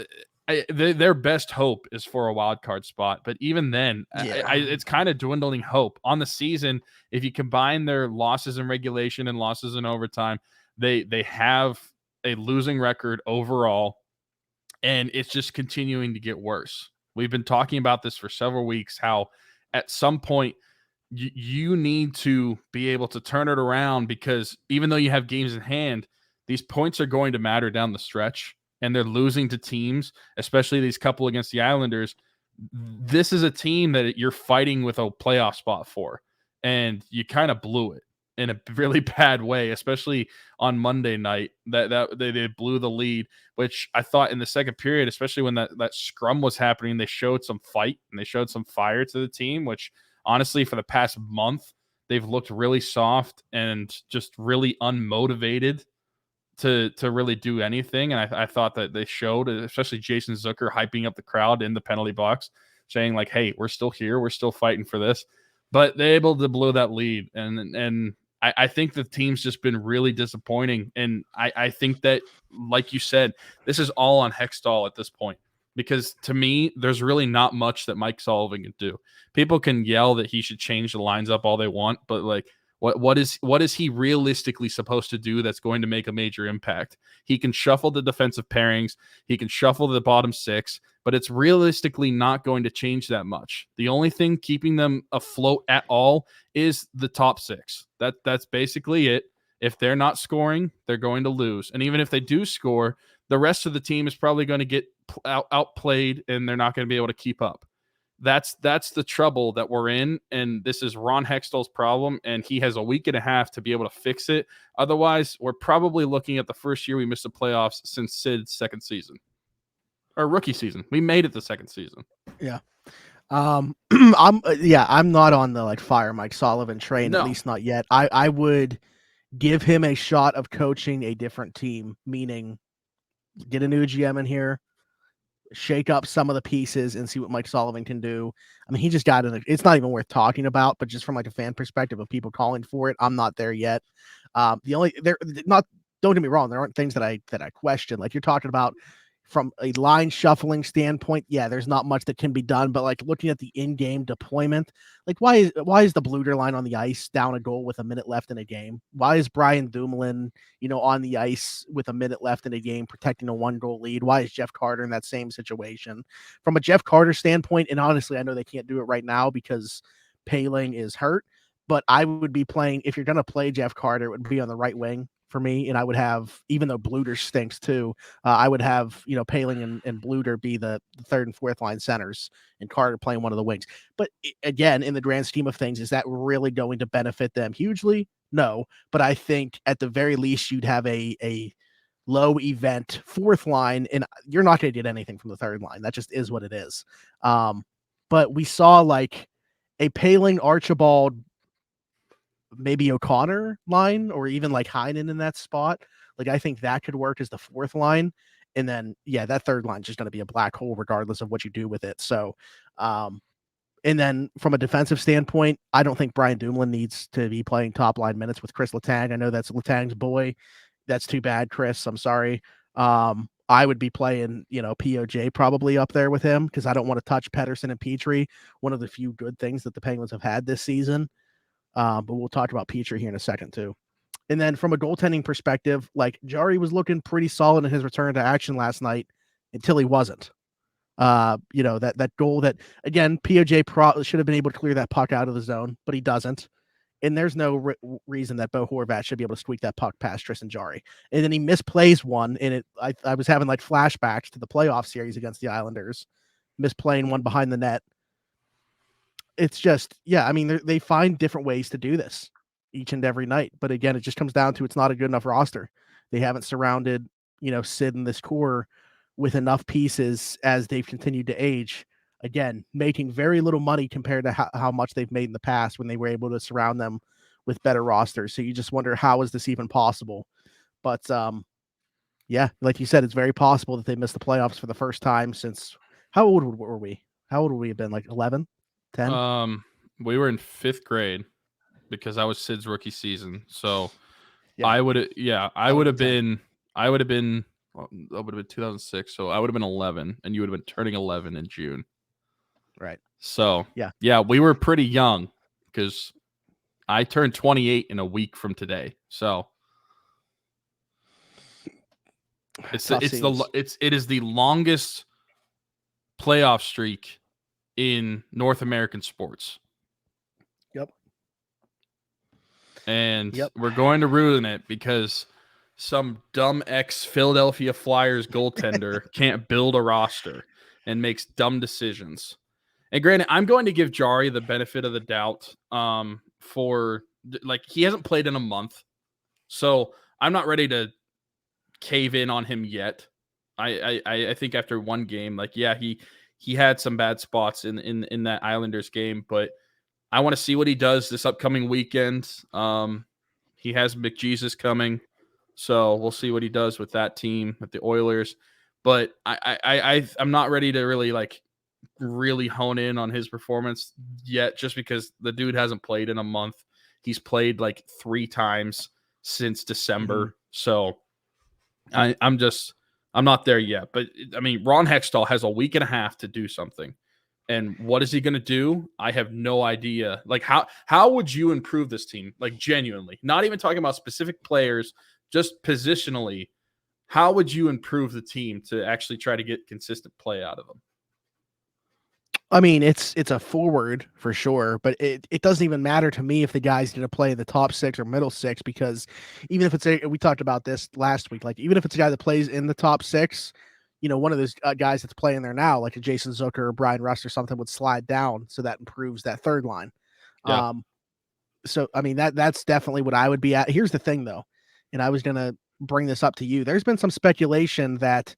[SPEAKER 1] their best hope is for a wild card spot. But even then, it's kind of dwindling hope on the season. If you combine their losses in regulation and losses in overtime, they have a losing record overall. And it's just continuing to get worse. We've been talking about this for several weeks, how at some point you need to be able to turn it around because even though you have games in hand, these points are going to matter down the stretch and they're losing to teams, especially these couple against the Islanders. This is a team that you're fighting with a playoff spot for, and you kind of blew it in a really bad way, especially on Monday night that they blew the lead, which I thought in the second period, especially when that scrum was happening, they showed some fight and they showed some fire to the team, which honestly for the past month, they've looked really soft and just really unmotivated to really do anything. And I thought that they showed, especially Jason Zucker hyping up the crowd in the penalty box, saying like, hey, we're still here. We're still fighting for this. But they're able to blow that lead. And I think the team's just been really disappointing. And I think that, like you said, this is all on Hextall at this point. Because to me, there's really not much that Mike Sullivan can do. People can yell that he should change the lines up all they want, but like what is he realistically supposed to do that's going to make a major impact? He can shuffle the defensive pairings, he can shuffle the bottom 6, but it's realistically not going to change that much. The only thing keeping them afloat at all is the top 6. That's basically it. If they're not scoring, they're going to lose. And even if they do score, the rest of the team is probably going to get outplayed and they're not going to be able to keep up. That's the trouble that we're in, and this is Ron Hextall's problem, and he has a week and a half to be able to fix it. Otherwise, we're probably looking at the first year we missed the playoffs since Sid's second season. Or rookie season. We made it the second season.
[SPEAKER 2] Yeah. I'm not on the like fire Mike Sullivan train, at least not yet. I would give him a shot of coaching a different team, meaning get a new GM in here, shake up some of the pieces and see what Mike Sullivan can do. I mean, he just got in. It's not even worth talking about, but just from like a fan perspective of people calling for it, I'm not there yet. Don't get me wrong, there aren't things that I question. Like you're talking about from a line shuffling standpoint, yeah, there's not much that can be done. But like looking at the in-game deployment, like why is the Bluter line on the ice down a goal with a minute left in a game? Why is Brian Dumoulin, on the ice with a minute left in a game protecting a 1-goal lead? Why is Jeff Carter in that same situation? From a Jeff Carter standpoint, and honestly, I know they can't do it right now because Paling is hurt, but I would be playing, if you're going to play Jeff Carter, it would be on the right wing for me. And I would have, even though Bluter stinks too, I would have, Paling and Bluter be the third and fourth line centers and Carter playing one of the wings. But again, in the grand scheme of things, is that really going to benefit them hugely? No. But I think at the very least, you'd have a low event fourth line, and you're not going to get anything from the third line. That just is what it is. But we saw like a Paling, Archibald, maybe O'Connor line, or even like Heinen in that spot. Like I think that could work as the fourth line. And then, yeah, that third line is just going to be a black hole regardless of what you do with it. So, and then from a defensive standpoint, I don't think Brian Dumoulin needs to be playing top line minutes with Chris Letang. I know that's Letang's boy. That's too bad, Chris. I'm sorry. I would be playing, POJ probably up there with him because I don't want to touch Pettersson and Petry, one of the few good things that the Penguins have had this season. But we'll talk about Petry here in a second too. And then from a goaltending perspective, like Jarry was looking pretty solid in his return to action last night until he wasn't. That goal that, again, POJ should have been able to clear that puck out of the zone, but he doesn't. And there's no reason that Bo Horvat should be able to squeak that puck past Tristan Jarry. And then he misplays one, and I was having like flashbacks to the playoff series against the Islanders, misplaying one behind the net. It's just, yeah, I mean, they find different ways to do this each and every night. But again, it just comes down to it's not a good enough roster. They haven't surrounded, Sid and this core with enough pieces as they've continued to age. Again, making very little money compared to how much they've made in the past when they were able to surround them with better rosters. So you just wonder, how is this even possible? But yeah, like you said, it's very possible that they missed the playoffs for the first time since, how old were we? How old would we have been? Like 11, 10?
[SPEAKER 1] We were in 5th grade because I was Sid's rookie season. So
[SPEAKER 2] Yeah.
[SPEAKER 1] I would have been 2006. So I would have been 11 and you would have been turning 11 in June.
[SPEAKER 2] Right.
[SPEAKER 1] So yeah, we were pretty young because I turned 28 in a week from today. So it is the longest playoff streak in North American sports.
[SPEAKER 2] Yep.
[SPEAKER 1] And we're going to ruin it because some dumb ex-Philadelphia Flyers goaltender can't build a roster and makes dumb decisions. And granted, I'm going to give Jarry the benefit of the doubt for, like, he hasn't played in a month. So I'm not ready to cave in on him yet. I think after one game, like, yeah, he had some bad spots in that Islanders game, but I want to see what he does this upcoming weekend. He has McJesus coming, so we'll see what he does with that team, with the Oilers. But I'm not ready to really hone in on his performance yet, just because the dude hasn't played in a month. He's played like 3 times since December. Mm-hmm. So I'm not there yet. But I mean, Ron Hextall has a week and a half to do something. And what is he going to do? I have no idea. Like, how would you improve this team? Like, genuinely, not even talking about specific players, just positionally, how would you improve the team to actually try to get consistent play out of them?
[SPEAKER 2] I mean, it's a forward for sure, but it doesn't even matter to me if the guy's going to play in the top 6 or middle 6, because even if we talked about this last week, like even if it's a guy that plays in the top 6, one of those guys that's playing there now, like a Jason Zucker or Brian Rust or something, would slide down, so that improves that third line. Yeah. So I mean that's definitely what I would be at. Here's the thing though, and I was going to bring this up to you. There's been some speculation that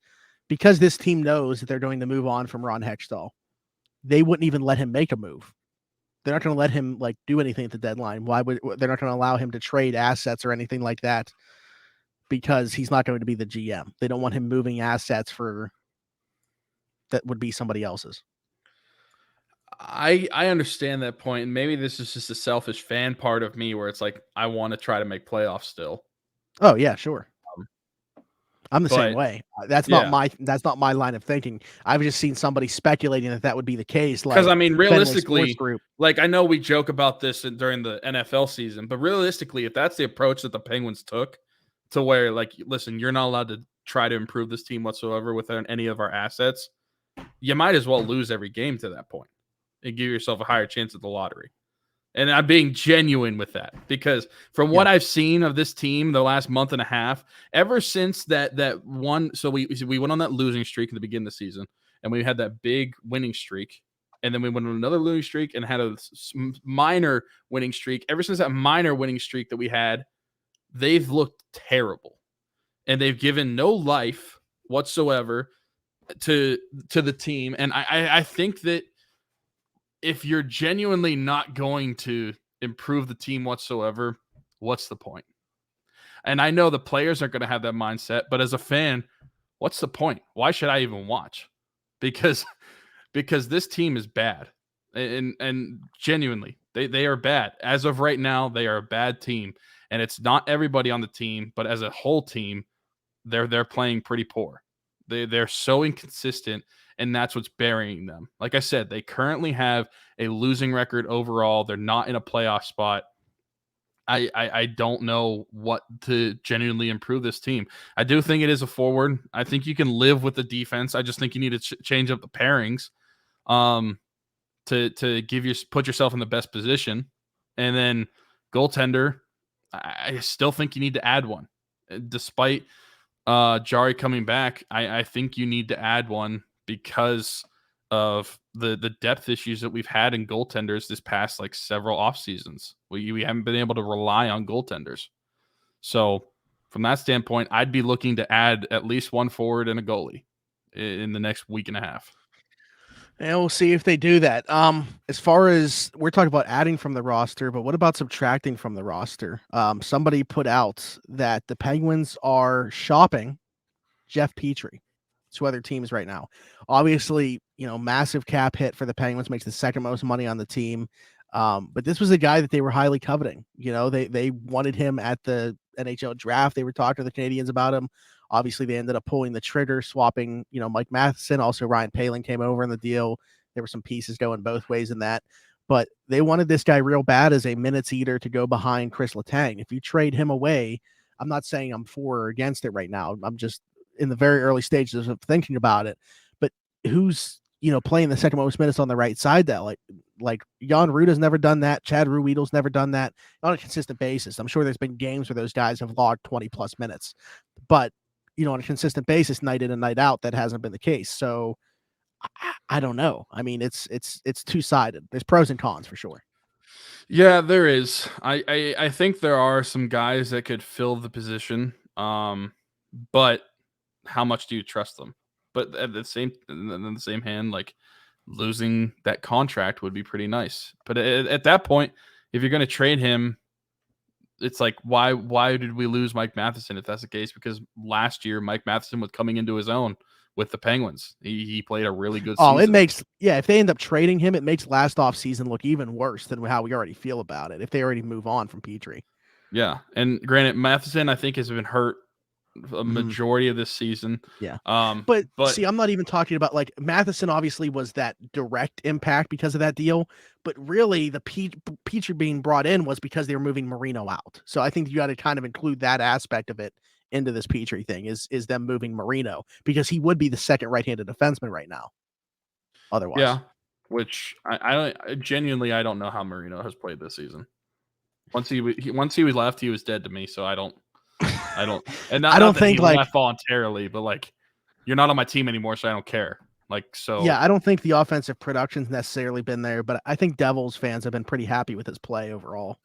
[SPEAKER 2] because this team knows that they're going to move on from Ron Hextall, they wouldn't even let him make a move. They're not going to let him do anything at the deadline. They're not going to allow him to trade assets or anything like that, because he's not going to be the GM. They don't want him moving assets that would be somebody else's.
[SPEAKER 1] I understand that point, and maybe this is just a selfish fan part of me where it's like I want to try to make playoffs still.
[SPEAKER 2] Oh yeah, sure. I'm the same
[SPEAKER 1] But
[SPEAKER 2] way. That's not
[SPEAKER 1] yeah,
[SPEAKER 2] my line of thinking. I've just seen somebody speculating that would be the case,
[SPEAKER 1] because I
[SPEAKER 2] like
[SPEAKER 1] mean,
[SPEAKER 2] Fenway Sports
[SPEAKER 1] realistically,
[SPEAKER 2] Group.
[SPEAKER 1] like I know we joke about this during the NFL season, but realistically, if that's the approach that the Penguins took, to where like, listen, you're not allowed to try to improve this team whatsoever with any of our assets, you might as well lose every game to that point and give yourself a higher chance at the lottery. And I'm being genuine with that because from what I've seen of this team the last month and a half, ever since that one, so we went on that losing streak in the beginning of the season, and we had that big winning streak, and then we went on another losing streak and had a minor winning streak. Ever since that minor winning streak that we had, they've looked terrible, and they've given no life whatsoever to the team. And I think that if you're genuinely not going to improve the team whatsoever, what's the point? And I know the players aren't going to have that mindset, but as a fan, what's the point? Why should I even watch? Because this team is bad. And genuinely, they are bad. As of right now, they are a bad team. And it's not everybody on the team, but as a whole team, they're playing pretty poor. They're so inconsistent, and that's what's burying them. Like I said, they currently have a losing record overall. They're not in a playoff spot. I don't know what to genuinely improve this team. I do think it is a forward. I think you can live with the defense. I just think you need to change up the pairings, to put yourself in the best position, and then goaltender. I still think you need to add one, despite Jarry coming back. I think you need to add one because of the depth issues that we've had in goaltenders this past like several off seasons. We haven't been able to rely on goaltenders. So from that standpoint, I'd be looking to add at least one forward and a goalie in the next week and a half.
[SPEAKER 2] And we'll see if they do that. As far as we're talking about adding from the roster, but what about subtracting from the roster? Somebody put out that the Penguins are shopping Jeff Petry to other teams right now. Obviously, massive cap hit for the Penguins, makes the second most money on the team. But this was a guy that they were highly coveting. They wanted him at the NHL draft. They were talking to the Canadians about him. Obviously, they ended up pulling the trigger, swapping, Mike Matheson. Also, Ryan Poehling came over in the deal. There were some pieces going both ways in that. But they wanted this guy real bad as a minutes eater to go behind Chris Letang. If you trade him away, I'm not saying I'm for or against it right now. I'm just in the very early stages of thinking about it. But who's playing the second most minutes on the right side? That like Jan Ruda's never done that. Chad Ruhwedel's never done that on a consistent basis. I'm sure there's been games where those guys have logged 20 plus minutes, but on a consistent basis, night in and night out, that hasn't been the case. So I don't know. I mean, it's two-sided. There's pros and cons for sure.
[SPEAKER 1] Yeah, there is. I think there are some guys that could fill the position. But how much do you trust them? But at the same hand, like losing that contract would be pretty nice. But at that point, if you're going to trade him, it's like why did we lose Mike Matheson if that's the case? Because last year Mike Matheson was coming into his own with the Penguins. He played a really good season.
[SPEAKER 2] It makes if they end up trading him, it makes last off season look even worse than how we already feel about it. If they already move on from Petry.
[SPEAKER 1] Yeah, and granted, Matheson I think has been hurt a majority of this season.
[SPEAKER 2] Yeah. But see, I'm not even talking about like Matheson obviously was that direct impact because of that deal, but really the Petry being brought in was because they were moving Marino out. So I think you got to kind of include that aspect of it into this Petry thing is them moving Marino because he would be the second right-handed defenseman right now. Otherwise.
[SPEAKER 1] Yeah. Which I genuinely I don't know how Marino has played this season. Once he was left, he was dead to me. So I don't, and not,
[SPEAKER 2] I don't
[SPEAKER 1] not that
[SPEAKER 2] think
[SPEAKER 1] he
[SPEAKER 2] like
[SPEAKER 1] left voluntarily, but like you're not on my team anymore, so I don't care. Like so,
[SPEAKER 2] yeah, I don't think the offensive production's necessarily been there, but I think Devils fans have been pretty happy with his play overall.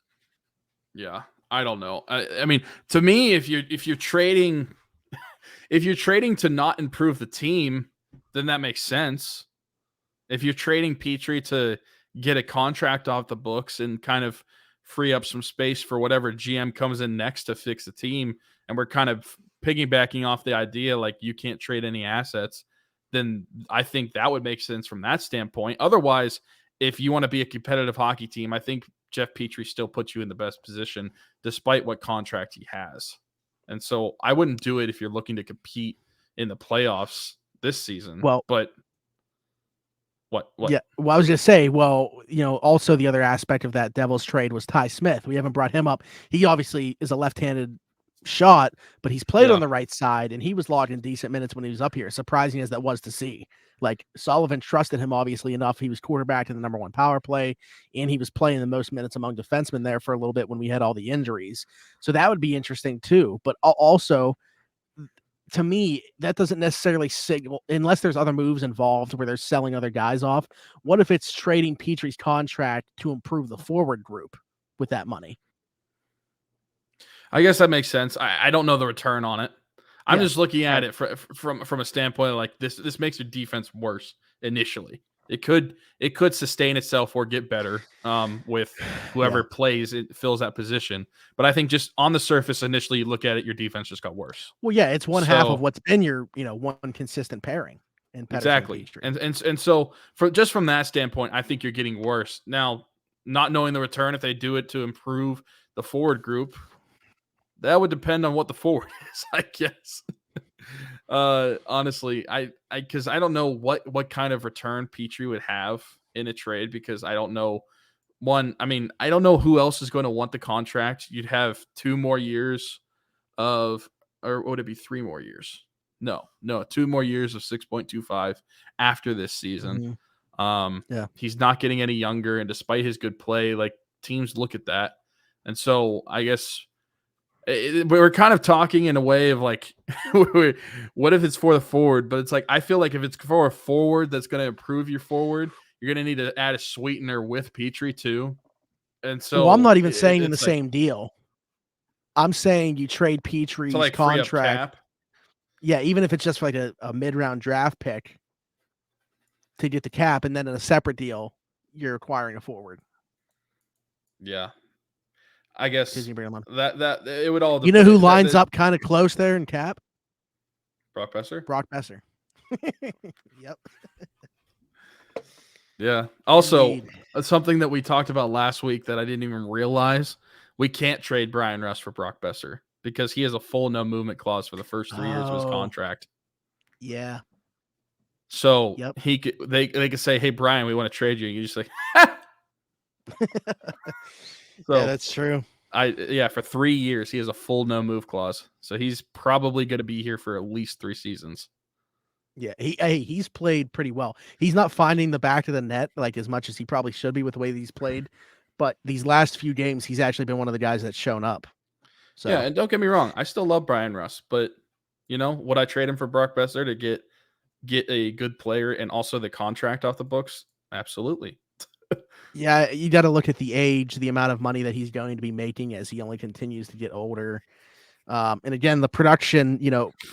[SPEAKER 1] Yeah, I don't know. I mean, to me, if you're trading, if you're trading to not improve the team, then that makes sense. If you're trading Petry to get a contract off the books and kind of free up some space for whatever GM comes in next to fix the team, and we're kind of piggybacking off the idea like you can't trade any assets, then I think that would make sense from that standpoint. Otherwise, if you want to be a competitive hockey team, I think Jeff Petry still puts you in the best position despite what contract he has. And so I wouldn't do it if you're looking to compete in the playoffs this season.
[SPEAKER 2] Well,
[SPEAKER 1] but what?
[SPEAKER 2] Yeah, well, I was going to say, also the other aspect of that Devils trade was Ty Smith. We haven't brought him up. He obviously is a left-handed shot, but he's played on the right side, and he was logging decent minutes when he was up here, surprising as that was to see. Like, Sullivan trusted him, obviously, enough. He was quarterback in the number one power play, and he was playing the most minutes among defensemen there for a little bit when we had all the injuries. So that would be interesting, too. But also, to me, that doesn't necessarily signal, unless there's other moves involved where they're selling other guys off. What if it's trading Petry's contract to improve the forward group with that money?
[SPEAKER 1] I guess that makes sense. I don't know the return on it. I'm just looking at it from a standpoint of like this makes your defense worse initially. It could sustain itself or get better with whoever plays it fills that position. But I think just on the surface, initially you look at it, your defense just got worse.
[SPEAKER 2] Well, yeah, it's half of what's been your one consistent pairing.
[SPEAKER 1] Exactly, and so from that standpoint, I think you're getting worse now. Not knowing the return, if they do it to improve the forward group, that would depend on what the forward is, I guess. Honestly, because I don't know what kind of return Petry would have in a trade, because I don't know. I don't know who else is going to want the contract. You'd have 2 more years of, or would it be 3 more years? No, 2 more years of 6.25 after this season. He's not getting any younger, and despite his good play, like, teams look at that. And so I guess we're kind of talking in a way of like, what if it's for the forward? But it's like, I feel like if it's for a forward that's going to improve your forward, you're going to need to add a sweetener with Petry too. And so
[SPEAKER 2] I'm not even saying in the same deal. I'm saying you trade Petry's contract. Yeah, even if it's just for like a mid-round draft pick to get the cap, and then in a separate deal, you're acquiring a forward.
[SPEAKER 1] Yeah. I guess that it would all depend.
[SPEAKER 2] You know who lines up kind of close there in cap?
[SPEAKER 1] Brock Besser.
[SPEAKER 2] Yep.
[SPEAKER 1] Yeah. Also, something that we talked about last week that I didn't even realize, we can't trade Brian Rust for Brock Besser because he has a full no movement clause for the first 3 years of his contract.
[SPEAKER 2] Yeah.
[SPEAKER 1] So they could say, "Hey Brian, we want to trade you." And you just like,
[SPEAKER 2] so, yeah, that's true.
[SPEAKER 1] For 3 years he has a full no move clause, so he's probably going to be here for at least 3 seasons.
[SPEAKER 2] Yeah, he's played pretty well. He's not finding the back of the net like as much as he probably should be with the way he's played, but these last few games he's actually been one of the guys that's shown up. So
[SPEAKER 1] yeah, and don't get me wrong, I still love Brian Rust, but would I trade him for Brock Besser to get a good player and also the contract off the books? Absolutely.
[SPEAKER 2] Yeah, you got to look at the age, the amount of money that he's going to be making as he only continues to get older. And again, the production,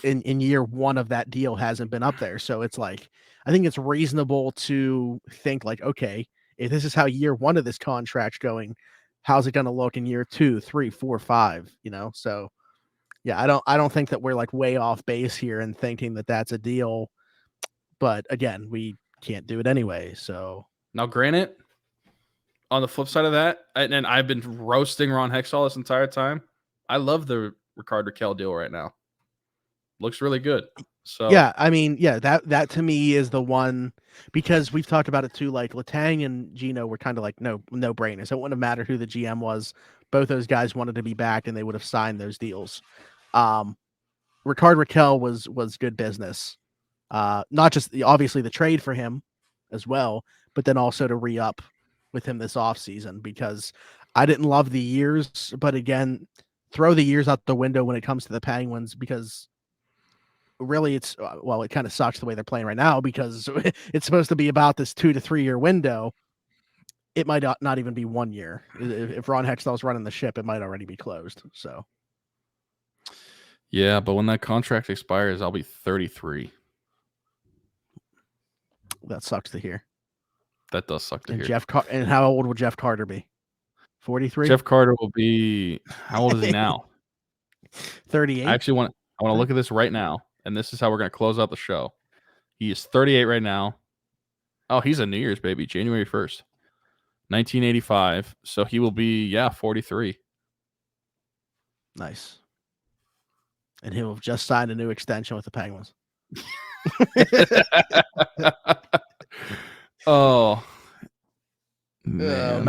[SPEAKER 2] in year 1 of that deal hasn't been up there. So it's like, I think it's reasonable to think like, okay, if this is how year 1 of this contract's going, how's it going to look in year 2, 3, 4, 5, So yeah, I don't think that we're like way off base here and thinking that that's a deal, but again, we can't do it anyway. So
[SPEAKER 1] now, granted, on the flip side of that, and I've been roasting Ron Hextall this entire time, I love the Rickard Rakell deal right now. Looks really good. So
[SPEAKER 2] yeah, I mean, yeah, that to me is the one, because we've talked about it too. Like Letang and Gino were kind of like no brainers. It wouldn't have mattered who the GM was. Both those guys wanted to be back, and they would have signed those deals. Rickard Rakell was good business. Not just obviously the trade for him as well, but then also to re-up with him this offseason, because I didn't love the years, but again, throw the years out the window when it comes to the Penguins, because really it kind of sucks the way they're playing right now, because it's supposed to be about this 2 to 3 year window. It might not even be 1 year. If Ron Hextall's running the ship, it might already be closed. So
[SPEAKER 1] yeah, but when that contract expires, I'll be 33.
[SPEAKER 2] That sucks to hear.
[SPEAKER 1] That does suck to hear.
[SPEAKER 2] And how old will Jeff Carter be? 43?
[SPEAKER 1] Jeff Carter will be, how old is he now?
[SPEAKER 2] 38.
[SPEAKER 1] I want to look at this right now, and this is how we're going to close out the show. He is 38 right now. Oh, he's a New Year's baby, January 1st, 1985. So he will be, 43.
[SPEAKER 2] Nice. and he'll have just signed a new extension with the Penguins.
[SPEAKER 1] Oh, man.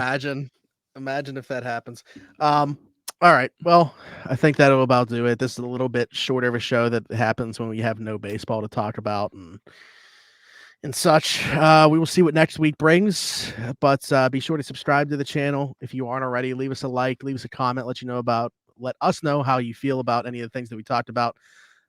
[SPEAKER 2] Imagine if that happens. All right. Well, I think that'll about do it. This is a little bit shorter of a show that happens when we have no baseball to talk about and such. We will see what next week brings, but be sure to subscribe to the channel if you aren't already. Leave us a like, leave us a comment, let us know how you feel about any of the things that we talked about.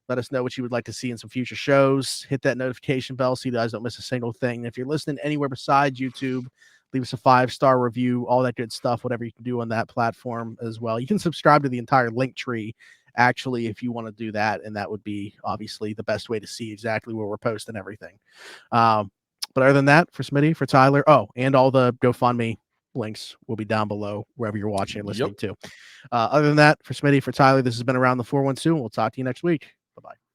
[SPEAKER 2] Let us know what you would like to see in some future shows. Hit that notification bell so you guys don't miss a single thing. If you're listening anywhere besides YouTube, leave us a 5-star review, all that good stuff, whatever you can do on that platform as well. You can subscribe to the entire link tree, actually, if you want to do that, and that would be obviously the best way to see exactly where we're posting everything. But other than that, for Smitty, for Tyler, and all the GoFundMe links will be down below wherever you're watching and listening to. Other than that, for Smitty, for Tyler, this has been Around the 412, and we'll talk to you next week. Bye-bye.